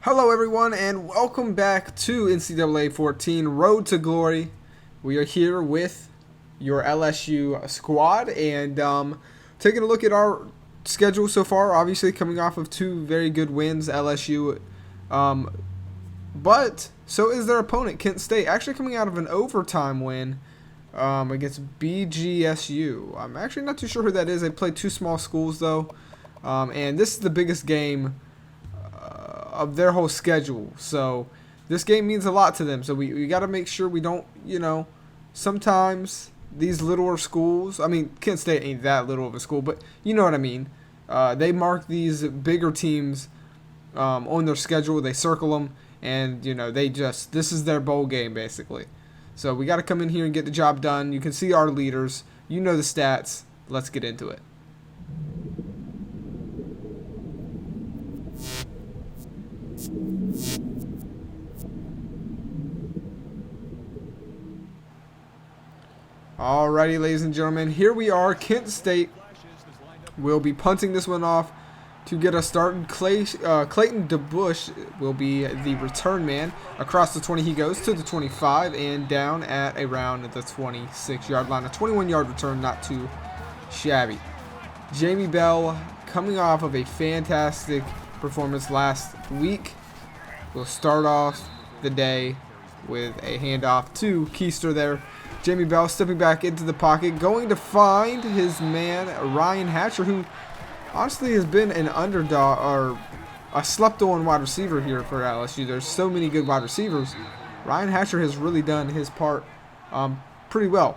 Hello everyone and welcome back to NCAA 14 Road to Glory. We are here with your LSU squad and taking a look at our schedule so far. Obviously coming off of two very good wins, LSU. But so is their opponent, Kent State, actually coming out of an overtime win against BGSU. I'm actually not too sure who that is. They played two small schools though. And this is the biggest game of their whole schedule. So this game means a lot to them. So we got to make sure we don't, sometimes these littler schools, I mean, Kent State ain't that little of a school, but you know what I mean. They mark these bigger teams on their schedule. They circle them, and, this is their bowl game, basically. So we got to come in here and get the job done. You can see our leaders. You know the stats. Let's get into it. Alrighty, ladies and gentlemen, here we are. Kent State will be punting this one off to get us started. Clayton DeBush will be the return man. Across the 20 he goes to the 25 and down at around the 26-yard line. A 21-yard return, not too shabby. Jamie Bell, coming off of a fantastic performance last week, will start off the day with a handoff to Keister there. Jamie Bell stepping back into the pocket, going to find his man, Ryan Hatcher, who honestly has been an underdog or a slept-on wide receiver here for LSU. There's so many good wide receivers. Ryan Hatcher has really done his part pretty well.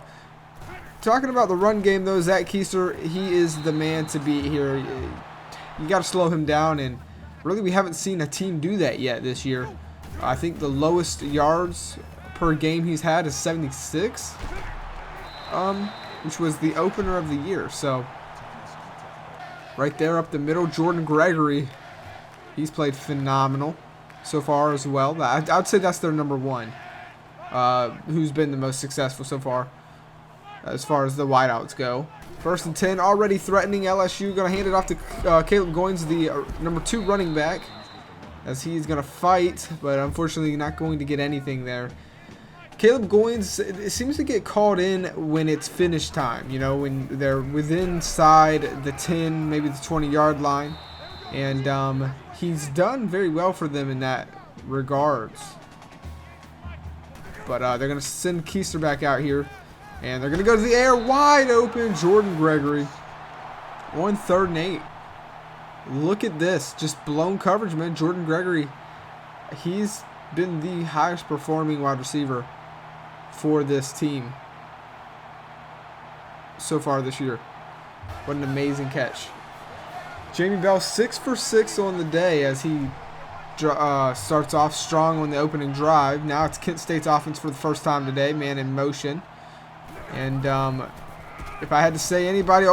Talking about the run game, though, Zach Keister, he is the man to beat here. You got to slow him down, and really we haven't seen a team do that yet this year. I think the lowest yards per game he's had is 76, which was the opener of the year. So right there up the middle, Jordan Gregory, he's played phenomenal so far as well. I'd say that's their number one, who's been the most successful so far as the wideouts go. First and 10, already threatening LSU. Going to hand it off to Caleb Goins, the number 2 running back, as he's going to fight, but unfortunately not going to get anything there. Caleb Goins, it seems to get called in when it's finish time, when they're within side the 10, maybe the 20-yard line. And he's done very well for them in that regards. But they're going to send Keister back out here. And they're going to go to the air, wide open, Jordan Gregory. On 3rd and 8. Look at this, just blown coverage, man. Jordan Gregory, he's been the highest performing wide receiver for this team so far this year. What an amazing catch. Jamie Bell 6 for 6 on the day as he starts off strong on the opening drive. Now it's Kent State's offense for the first time today, man in motion. And if I had to say anybody,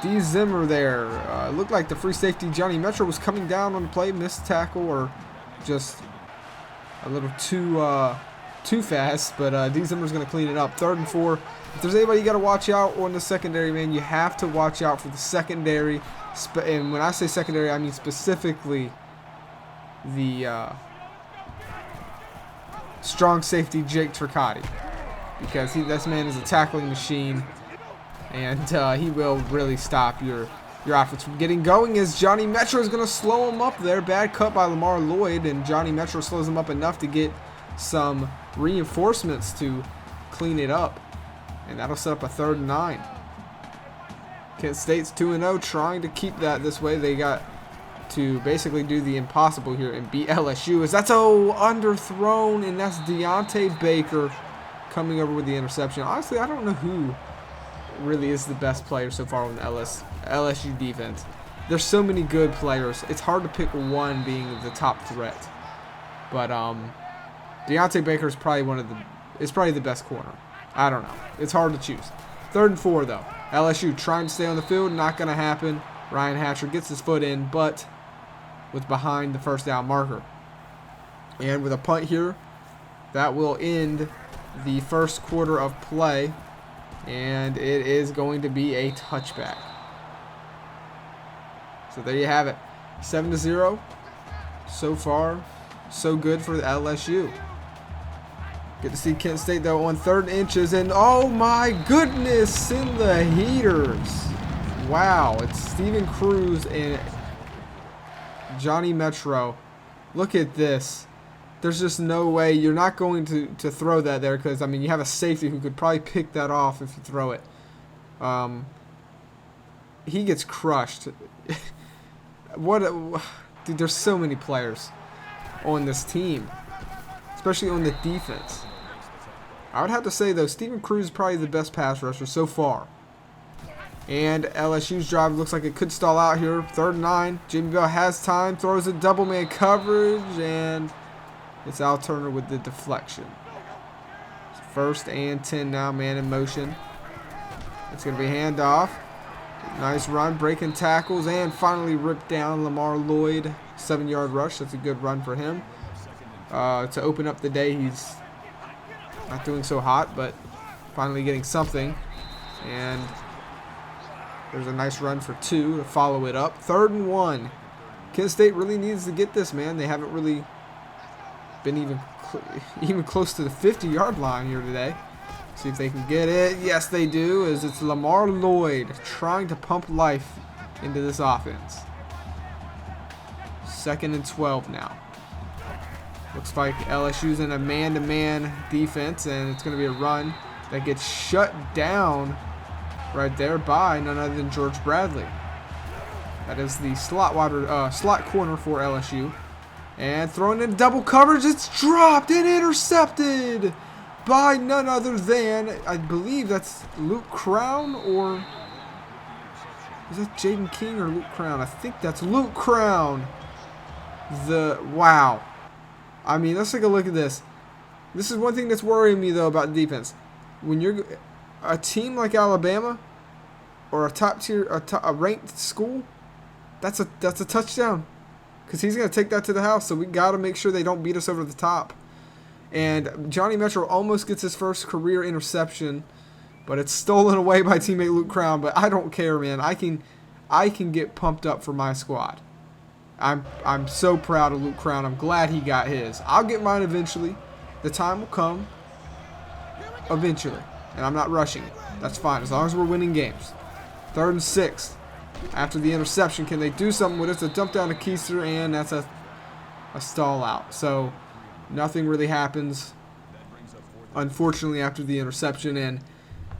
D. Zimmer there. Looked like the free safety Johnny Metro was coming down on the play, missed tackle, or just a little too fast. But D. Zimmer's going to clean it up. 3rd and 4. If there's anybody you got to watch out on the secondary, man, you have to watch out for the secondary. And when I say secondary, I mean specifically the strong safety Jake Turcotte. Because this man is a tackling machine, and he will really stop your offense from getting going. As Johnny Metro is going to slow him up there. Bad cut by Lamar Lloyd, and Johnny Metro slows him up enough to get some reinforcements to clean it up, and that'll set up a 3rd and 9. Kent State's 2-0, trying to keep that this way. They got to basically do the impossible here and beat LSU. As that's underthrown, and that's Deontay Baker coming over with the interception. Honestly, I don't know who really is the best player so far on the LSU defense. There's so many good players. It's hard to pick one being the top threat. But Deontay Baker is probably the best corner. I don't know. It's hard to choose. 3rd and 4 though. LSU trying to stay on the field, not going to happen. Ryan Hatcher gets his foot in, but was behind the first down marker. And with a punt here, that will end the first quarter of play, and it is going to be a touchback. So there you have it, 7-0. So far, so good for the LSU. Good to see Kent State, though, on 3rd and inches. And, oh, my goodness, in the heaters. Wow, it's Steven Cruz and Johnny Metro. Look at this. There's just no way. You're not going to throw that there because, I mean, you have a safety who could probably pick that off if you throw it. He gets crushed. Dude, there's so many players on this team, especially on the defense. I would have to say, though, Steven Cruz is probably the best pass rusher so far. And LSU's drive looks like it could stall out here. 3rd and 9. Jamie Bell has time, throws a double man coverage, and it's Al Turner with the deflection. 1st and 10 now, man in motion. It's going to be a handoff. Nice run, breaking tackles, and finally ripped down Lamar Lloyd. 7-yard rush. That's a good run for him. To open up the day, he's not doing so hot, but finally getting something. And there's a nice run for 2 to follow it up. 3rd and 1. Kent State really needs to get this, man. They haven't really been even close to the 50-yard line here today. See if they can get it. Yes, they do, as it's Lamar Lloyd trying to pump life into this offense. 2nd and 12 now. Looks like LSU's in a man-to-man defense, and it's going to be a run that gets shut down right there by none other than George Bradley. That is the slot corner for LSU. And throwing in double coverage, it's dropped and intercepted by none other than, I believe that's Luke Crown, or is that Jaden King or Luke Crown? I think that's Luke Crown. Wow. I mean, let's take a look at this. This is one thing that's worrying me, though, about defense. When you're a team like Alabama or a top tier, a ranked school, that's a touchdown, because he's going to take that to the house. So we got to make sure they don't beat us over the top. And Johnny Metro almost gets his first career interception, but it's stolen away by teammate Luke Crown. But I don't care, man. I can get pumped up for my squad. I'm so proud of Luke Crown. I'm glad he got his. I'll get mine eventually. The time will come eventually, and I'm not rushing it. That's fine as long as we're winning games. 3rd and 6. After the interception, can they do something with it? It's a dump down to Keister, and that's a stall out. So nothing really happens, unfortunately, after the interception. And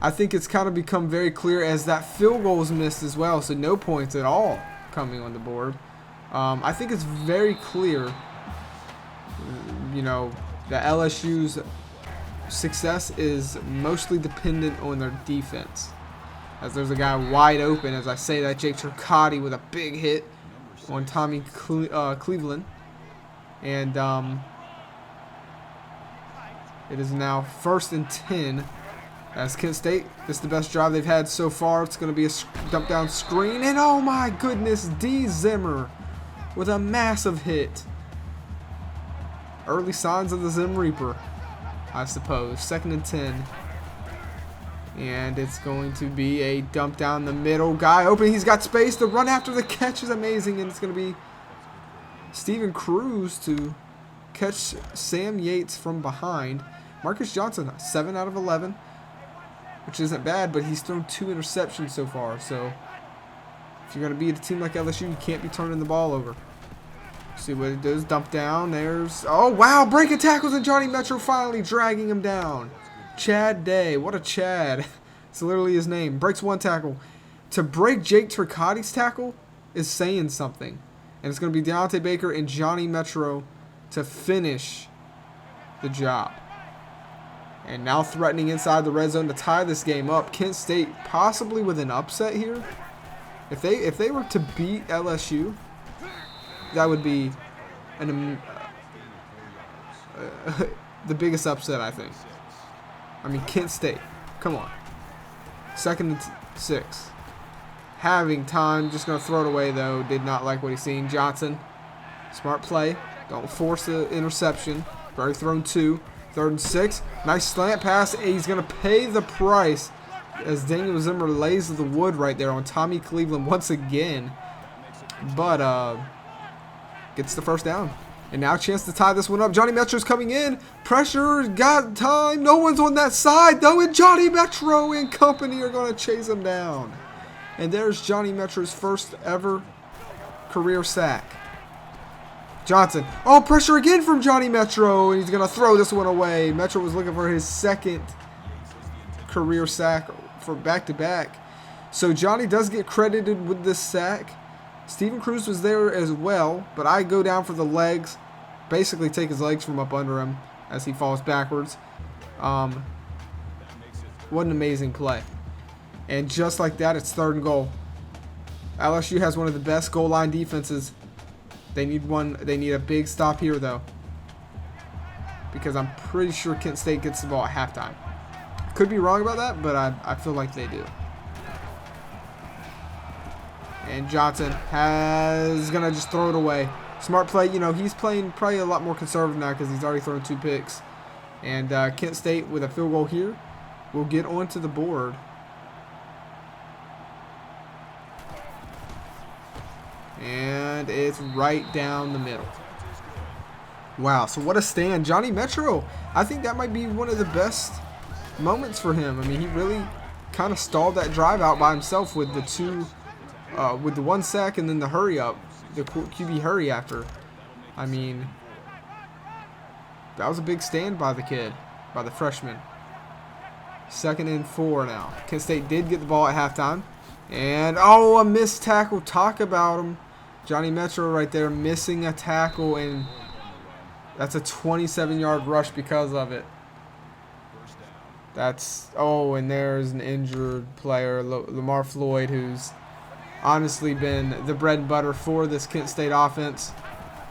I think it's kind of become very clear as that field goal is missed as well, so no points at all coming on the board. I think it's very clear, that LSU's success is mostly dependent on their defense. As there's a guy wide open, as I say that, Jake Turcotte with a big hit on Tommy Cleveland. And it is now 1st and 10 as Kent State. This is the best drive they've had so far. It's going to be a dump down screen. And oh my goodness, D. Zimmer with a massive hit. Early signs of the Zim Reaper, I suppose. 2nd and 10. And it's going to be a dump down the middle. Guy open. He's got space. The run after the catch is amazing. And it's going to be Steven Cruz to catch Sam Yates from behind. Marcus Johnson, 7 out of 11. Which isn't bad, but he's thrown 2 interceptions so far. So if you're going to beat a team like LSU, you can't be turning the ball over. See what it does. Dump down. There's... Oh, wow. Breaking tackles, and Johnny Metro finally dragging him down. Chad Day. What a Chad. It's literally his name. Breaks 1 tackle. To break Jake Turcotte's tackle is saying something. And it's going to be Deontay Baker and Johnny Metro to finish the job. And now threatening inside the red zone to tie this game up. Kent State possibly with an upset here. If they were to beat LSU, that would be the biggest upset, I think. I mean, Kent State. Come on. 2nd and 6. Having time. Just going to throw it away, though. Did not like what he's seen. Johnson. Smart play. Don't force the interception. Already thrown 2. 3rd and 6. Nice slant pass. He's going to pay the price as Daniel Zimmer lays the wood right there on Tommy Cleveland once again. But gets the first down. And now a chance to tie this one up. Johnny Metro's coming in. Pressure, got time. No one's on that side, though. And Johnny Metro and company are going to chase him down. And there's Johnny Metro's first ever career sack. Johnson. Oh, pressure again from Johnny Metro. And he's going to throw this one away. Metro was looking for his second career sack for back-to-back. So Johnny does get credited with this sack. Steven Cruz was there as well, but I go down for the legs. Basically take his legs from up under him as he falls backwards. What an amazing play. And just like that, it's 3rd and goal. LSU has one of the best goal line defenses. They need one. They need a big stop here, though, because I'm pretty sure Kent State gets the ball at halftime. Could be wrong about that, but I feel like they do. And Johnson is going to just throw it away. Smart play. You know, he's playing probably a lot more conservative now because he's already thrown 2 picks. And Kent State with a field goal here will get onto the board. And it's right down the middle. Wow, so what a stand. Johnny Metro, I think that might be one of the best moments for him. I mean, he really kind of stalled that drive out by himself with with the 1 sack and then the hurry up, the QB hurry after. I mean, that was a big stand by the kid, by the freshman. 2nd and 4 now. Kent State did get the ball at halftime. And, oh, a missed tackle. Talk about him. Johnny Metro right there missing a tackle, and that's a 27-yard rush because of it. Oh, and there's an injured player, Lamar Floyd, who's honestly been the bread and butter for this Kent State offense.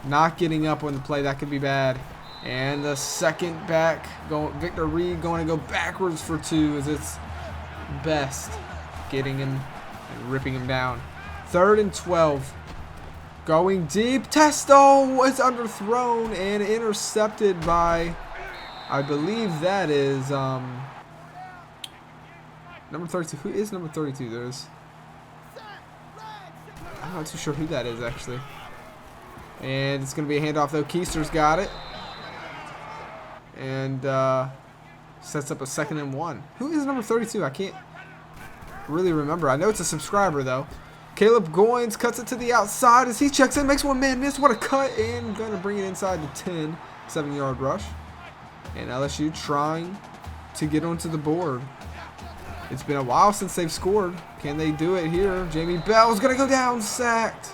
Not getting up on the play, that could be bad. And the second back, Victor Reed going to go backwards for 2 as it's best. Getting him and ripping him down. 3rd and 12. Going deep. Testo was underthrown and intercepted by, I believe that is number 32. Who is number 32? I'm not too sure who that is, actually. And it's going to be a handoff, though. Keister's got it. And sets up a 2nd and 1. Who is number 32? I can't really remember. I know it's a subscriber, though. Caleb Goins cuts it to the outside as he checks in, makes one man miss. What a cut, and going to bring it inside the 10. 7-yard rush. And LSU trying to get onto the board. It's been a while since they've scored. Can they do it here? Jamie Bell's going to go down, sacked.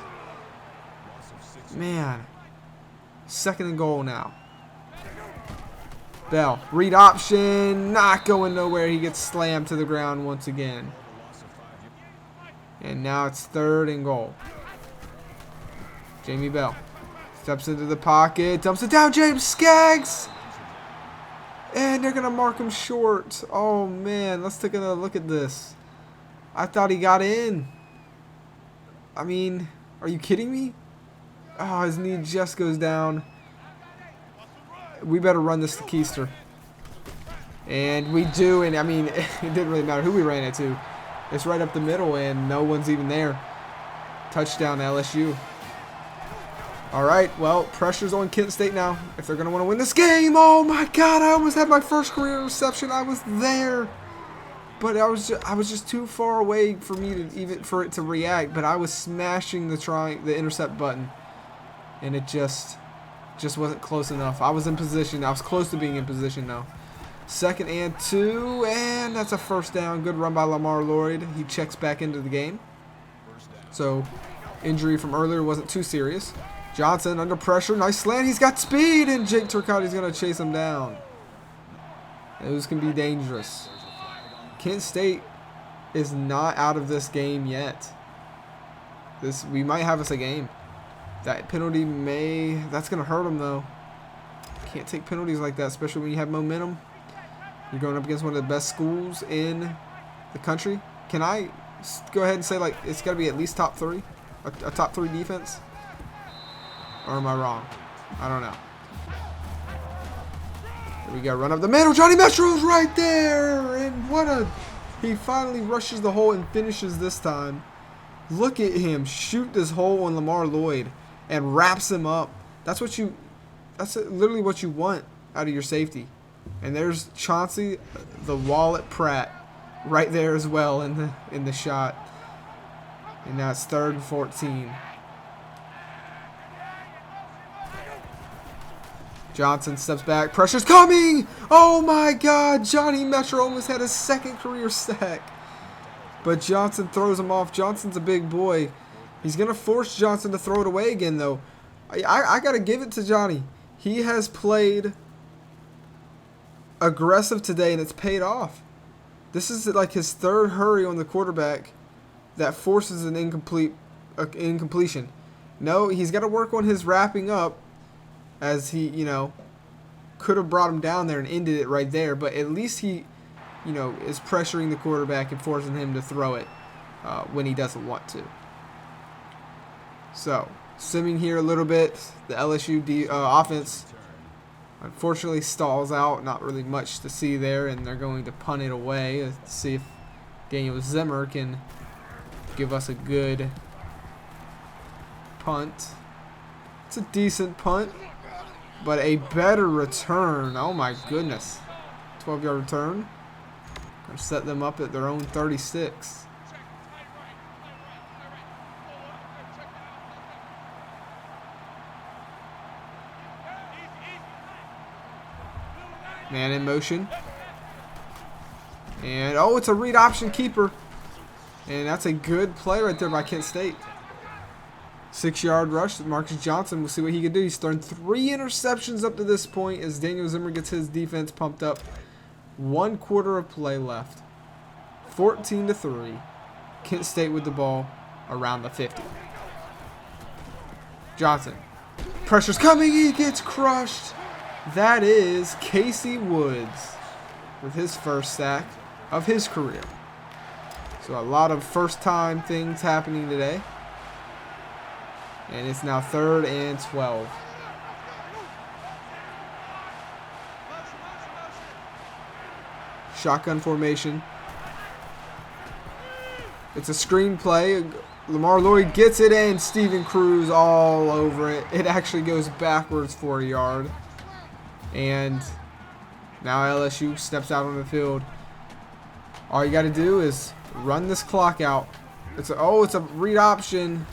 Man. 2nd and goal now. Bell, read option, not going nowhere. He gets slammed to the ground once again. And now it's 3rd and goal. Jamie Bell steps into the pocket, dumps it down, James Skaggs. And they're going to mark him short. Oh, man. Let's take another look at this. I thought he got in. I mean, are you kidding me? Oh, his knee just goes down. We better run this to Keister. And we do. And, I mean, it didn't really matter who we ran it to. It's right up the middle, and no one's even there. Touchdown, LSU. All right, well, pressure's on Kent State now if they're going to want to win this game. Oh, my God, I almost had my first career reception. I was there. But I was just too far away for me to even for it to react. But I was smashing the intercept button, and it just wasn't close enough. I was in position. I was close to being in position now. 2nd and 2, and that's a 1st down. Good run by Lamar Lloyd. He checks back into the game. So injury from earlier wasn't too serious. Johnson under pressure. Nice slant. He's got speed, and Jake Turcotte's going to chase him down. Those can be dangerous. Kent State is not out of this game yet. We might have us a game. That penalty that's going to hurt them, though. Can't take penalties like that, especially when you have momentum. You're going up against one of the best schools in the country. Can I go ahead and say, like, it's got to be at least top 3? A top 3 defense? Or am I wrong? I don't know. Here we go. Run up the middle. Johnny Metro's right there. And he finally rushes the hole and finishes this time. Look at him shoot this hole on Lamar Lloyd. and wraps him up. That's literally what you want out of your safety. And there's Chauncey, the Wallet Pratt, right there as well in the shot. And now it's 3rd and 14. Johnson steps back. Pressure's coming! Oh my God! Johnny Metro almost had his 2nd career sack. But Johnson throws him off. Johnson's a big boy. He's going to force Johnson to throw it away again, though. I got to give it to Johnny. He has played aggressive today, and it's paid off. This is like his 3rd hurry on the quarterback that forces an incompletion. No, he's got to work on his wrapping up, as he, could have brought him down there and ended it right there. But at least he, is pressuring the quarterback and forcing him to throw it when he doesn't want to. So, simming here a little bit, the LSU offense unfortunately stalls out. Not really much to see there, and they're going to punt it away to see if Daniel Zimmer can give us a good punt. It's a decent punt, but a better return. Oh my goodness. 12-yard return. Gonna set them up at their own 36. Man in motion. And, oh, it's a read option keeper. And that's a good play right there by Kent State. 6-yard rush. Marcus Johnson, we'll see what he can do. He's thrown 3 interceptions up to this point as Daniel Zimmer gets his defense pumped up. 1 quarter of play left. 14-3. Kent State with the ball around the 50. Johnson. Pressure's coming. He gets crushed. That is Casey Woods with his 1st sack of his career. So a lot of first-time things happening today. And it's now 3rd and 12. Shotgun formation. It's a screen play. Lamar Lloyd gets it, and Steven Cruz all over it. It actually goes backwards for a yard. And now LSU steps out on the field. All you got to do is run this clock out. It's a read option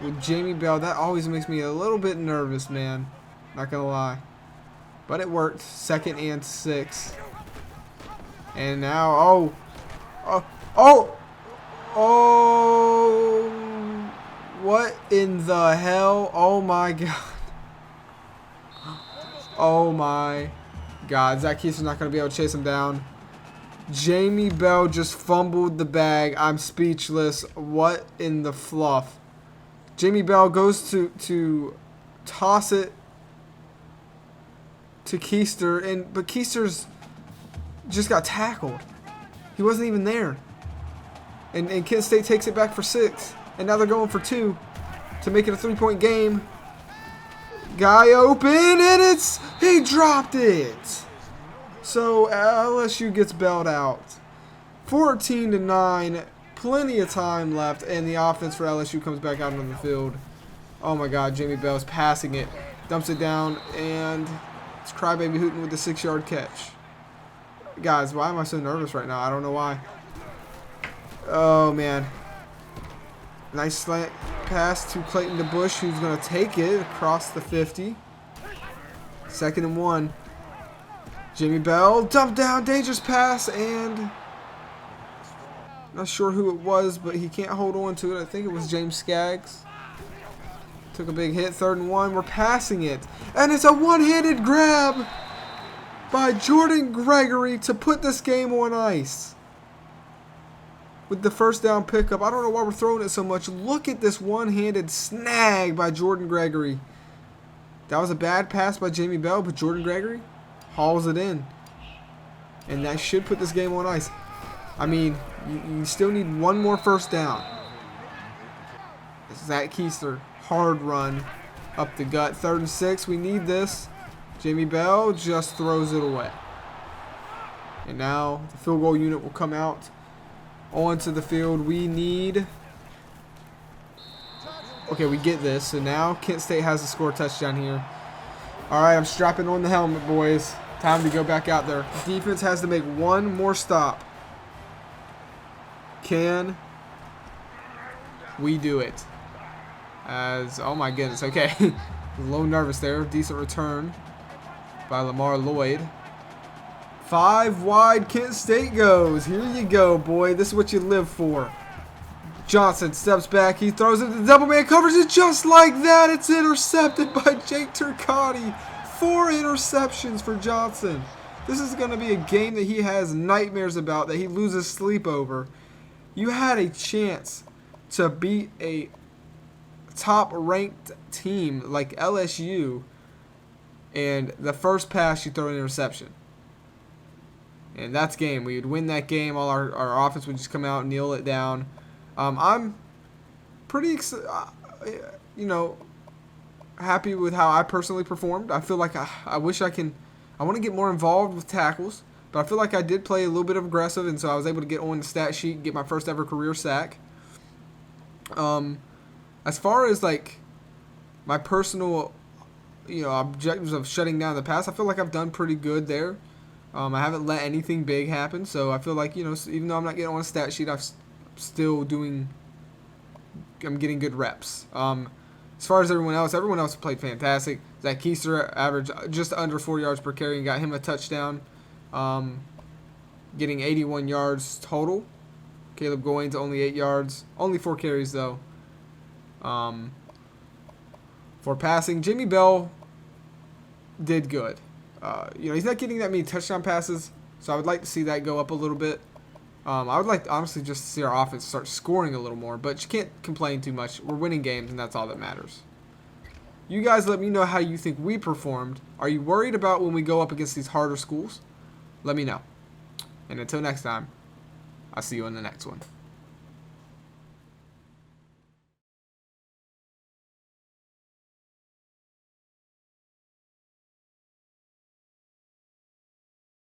with Jamie Bell. That always makes me a little bit nervous, man. Not going to lie. But it worked. 2nd and 6. And now, what in the hell? Oh my God. Oh my God. Zach Keeser's not going to be able to chase him down. Jamie Bell just fumbled the bag. I'm speechless. What in the fluff? Jamie Bell goes to toss it to Keister, but Keister's just got tackled. He wasn't even there. And Kent State takes it back for 6. And now they're going for 2 to make it a 3-point game. Guy open, and he dropped it. So LSU gets bailed out. 14-9, plenty of time left, and the offense for LSU comes back out on the field. Oh my God, Jamie Bell's passing it, dumps it down, and it's Crybaby Hooten with the 6-yard catch. Guys, why am I so nervous right now? I don't know why. Oh man. Nice slant pass to Clayton DeBush, who's going to take it across the 50. 2nd and 1. Jamie Bell, dump down, dangerous pass, and not sure who it was, but he can't hold on to it. I think it was James Skaggs. Took a big hit. 3rd and 1. We're passing it, and it's a one-handed grab by Jordan Gregory to put this game on ice with the 1st down pickup. I don't know why we're throwing it so much. Look at this one-handed snag by Jordan Gregory. That was a bad pass by Jamie Bell, but Jordan Gregory hauls it in. And that should put this game on ice. I mean, you still need 1 more 1st down. Zach Keister, hard run up the gut. 3rd and 6, we need this. Jamie Bell just throws it away. And now the field goal unit will come out onto the field. We need Okay, we get this. So now Kent State has to score a touchdown here. All right, I'm strapping on the helmet, boys. Time to go back out there. Defense has to make one more stop. Can we do it? Oh my goodness, okay. A little nervous there. Decent return by Lamar Lloyd. 5 wide, Kent State goes. Here you go, boy. This is what you live for. Johnson steps back. He throws it to double man coverage. And just like that, it's intercepted by Jake Turcotte. 4 interceptions for Johnson. This is going to be a game that he has nightmares about, that he loses sleep over. You had a chance to beat a top-ranked team like LSU, and the first pass you throw an interception. And that's game. We would win that game. All our offense would just come out and kneel it down. I'm pretty, happy with how I personally performed. I feel like I wish I want to get more involved with tackles, but I feel like I did play a little bit of aggressive, and so I was able to get on the stat sheet and get my first ever career sack. As far as like my personal, objectives of shutting down the pass, I feel like I've done pretty good there. I haven't let anything big happen, so I feel like, even though I'm not getting on a stat sheet, I'm getting good reps. As far as everyone else played fantastic. Zach Keister averaged just under 4 yards per carry and got him a touchdown, getting 81 yards total. Caleb Goins only 8 yards, only 4 carries though. For passing, Jimmy Bell did good. He's not getting that many touchdown passes, so I would like to see that go up a little bit. I would like to honestly just see our offense start scoring a little more, but you can't complain too much. We're winning games, and that's all that matters. You guys let me know how you think we performed. Are you worried about when we go up against these harder schools? Let me know. And until next time, I'll see you in the next one.